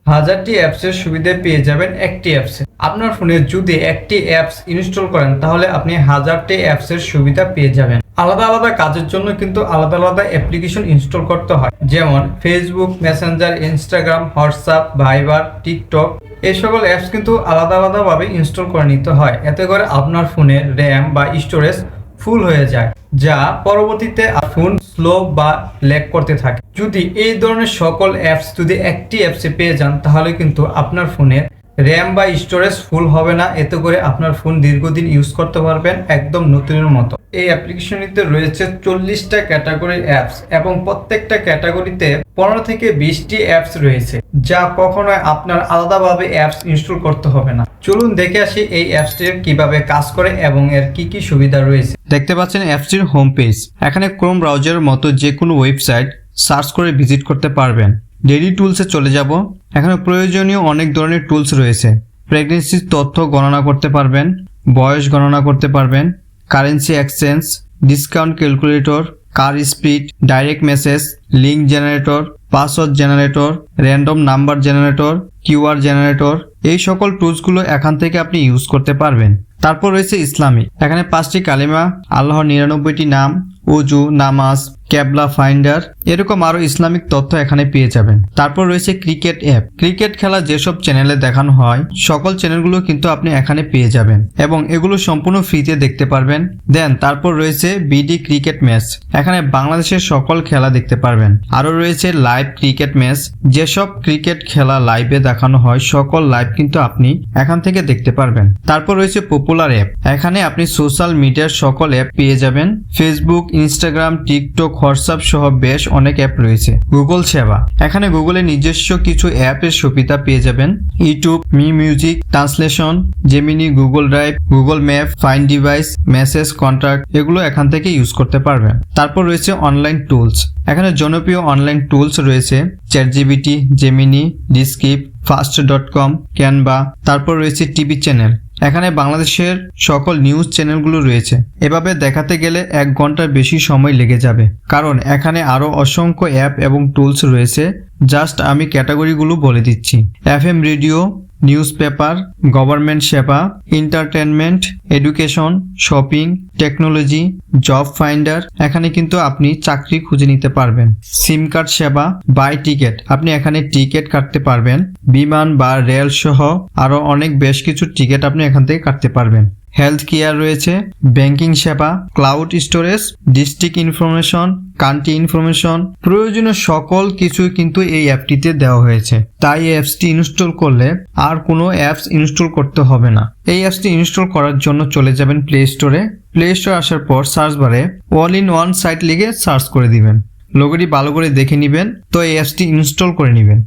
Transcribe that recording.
1000টি অ্যাপসের সুবিধা পেয়ে যাবেন একটি অ্যাপসে। আপনার ফোনে যদি একটি অ্যাপস ইনস্টল করেন তাহলে আপনি 1000টি অ্যাপসের সুবিধা পেয়ে যাবেন। আলাদা আলাদা কাজের জন্য কিন্তু আলাদা আলাদা অ্যাপ্লিকেশন ইনস্টল করতে হয়, যেমন Facebook, Messenger, Instagram, WhatsApp, Viber, TikTok. এই সকল অ্যাপস কিন্তু আলাদা আলাদাভাবে ইনস্টল করে নিতে হয়, এতে করে আপনার ফোনের র্যাম বা স্টোরেজ ফুল হয়ে যায়, যা পরবর্তীতে ফোন স্লো বা ল্যাগ করতে থাকে। যদি এই ধরনের সকল অ্যাপস যদি একটি অ্যাপসে পেয়ে যান তাহলে কিন্তু আপনার ফোনের র্যাম বা স্টোরেজ ফুল হবে না, এতে করে আপনার ফোন দীর্ঘদিন ইউজ করতে পারবেন একদম নতুনের মতো। এই অ্যাপ্লিকেশনটিতে রয়েছে 40টা ক্যাটাগরির অ্যাপস এবং প্রত্যেকটা ক্যাটাগরিতে 15 থেকে 20টি অ্যাপস রয়েছে, যা কখনোই আপনার আলাদাভাবে অ্যাপস ইনস্টল করতে হবে না। চলুন দেখে আসি এই অ্যাপসটির কিভাবে কাজ করে এবং এর কি কি সুবিধা রয়েছে। দেখতে পাচ্ছেন অ্যাপসটির হোম পেজ। এখানে ক্রোম ব্রাউজারের মতো যে কোনো ওয়েবসাইট সার্চ করে ভিজিট করতে পারবেন। ডেইলি টুলসে চলে যাব। এখানে প্রয়োজনীয় অনেক ধরনের টুলস রয়েছে। প্রেগনেন্সির তথ্য গণনা করতে পারবেন, বয়স গণনা করতে পারবেন, currency exchange, discount calculator, car speed, direct message, link generator, password generator, random number generator, QR generator. এই সকল টুলসগুলো এখান থেকে আপনি ইউজ করতে পারবেন। তারপর রয়েছে ইসলামিক। এখানে 5টি কালিমা, আল্লাহর 99টি নাম, উজু, নামাজ, ক্যাবলা ফাইন্ডার, এরকম আরো ইসলামিক তথ্য এখানে পেয়ে যাবেন। তারপর রয়েছে ক্রিকেট অ্যাপ। ক্রিকেট খেলা যেসব চ্যানেলে দেখানো হয় সকল চ্যানেলগুলো কিন্তু আপনি এখানে পেয়ে যাবেন এবং এগুলো সম্পূর্ণ ফ্রিতে দেখতে পারবেন। দেন তারপর রয়েছে বিডি ক্রিকেট ম্যাচ। এখানে বাংলাদেশের সকল খেলা দেখতে পারবেন। আরো রয়েছে লাইভ ক্রিকেট ম্যাচ। যেসব ক্রিকেট খেলা লাইভে দেখানো হয় সকল লাইভ কিন্তু আপনি এখান থেকে দেখতে পারবেন। তারপর রয়েছে পপুলার অ্যাপ। এখানে আপনি সোশ্যাল মিডিয়ার সকল অ্যাপ পেয়ে যাবেন। ফেসবুক, ইনস্টাগ্রাম, টিকটক, হোয়াটসঅ্যাপ সহ বেশ অনেক অ্যাপ রয়েছে। গুগল সেবা। এখানে গুগলের নিজস্ব কিছু অ্যাপের সুবিধা পেয়ে যাবেন। YouTube, me music, translation, Gemini, Google drive, Google map, find device, message, contact, এগুলো এখান থেকে ইউজ করতে পারবেন। তারপর রয়েছে অনলাইন টুলস। এখানে জনপ্রিয় অনলাইন টুলস রয়েছে চ্যাটজিপিটি, জেমিনি, ডিসক্রিপ, ফাস্ট.com, ক্যানভা। তারপর রয়েছে টিভি চ্যানেল। এখানে বাংলাদেশের সকল নিউজ চ্যানেলগুলো রয়েছে। এভাবে দেখাতে গেলে 1 ঘন্টার বেশি সময় লেগে যাবে, কারণ এখানে আরো অসংখ্য অ্যাপ এবং টুলস রয়েছে। জাস্ট আমি ক্যাটাগরিগুলো বলে দিচ্ছি। FM radio, newspaper, government সেবা, entertainment, education, shopping, technology, job finder. এখানে কিন্তু আপনি চাকরি খুঁজে নিতে পারবেন। সিম কার্ড সেবা, বাই টিকেট, আপনি এখানে টিকিট কাটতে পারবেন। বিমান বা রেল সহ আরো অনেক বেশ কিছু টিকিট আপনি এখান থেকে কাটতে পারবেন। হেলথ কেয়ার রয়েছে, ব্যাংকিং সেবা, cloud storage, district information, country information, প্রয়োজনীয় সকল কিছু কিন্তু এই অ্যাপটিতে দেওয়া হয়েছে। তাই এই অ্যাপসটি ইনস্টল করলে আর কোনো অ্যাপস ইনস্টল করতে হবে না। এই অ্যাপসটি ইনস্টল করার জন্য চলে যাবেন প্লে স্টোরে। প্লে স্টোরে আসার পর সার্চ বারে অল ইন ওয়ান সাইট লিখে সার্চ করে দিবেন। লোগোটি ভালো করে দেখে নেবেন, তো এই অ্যাপসটি ইনস্টল করে নেবেন।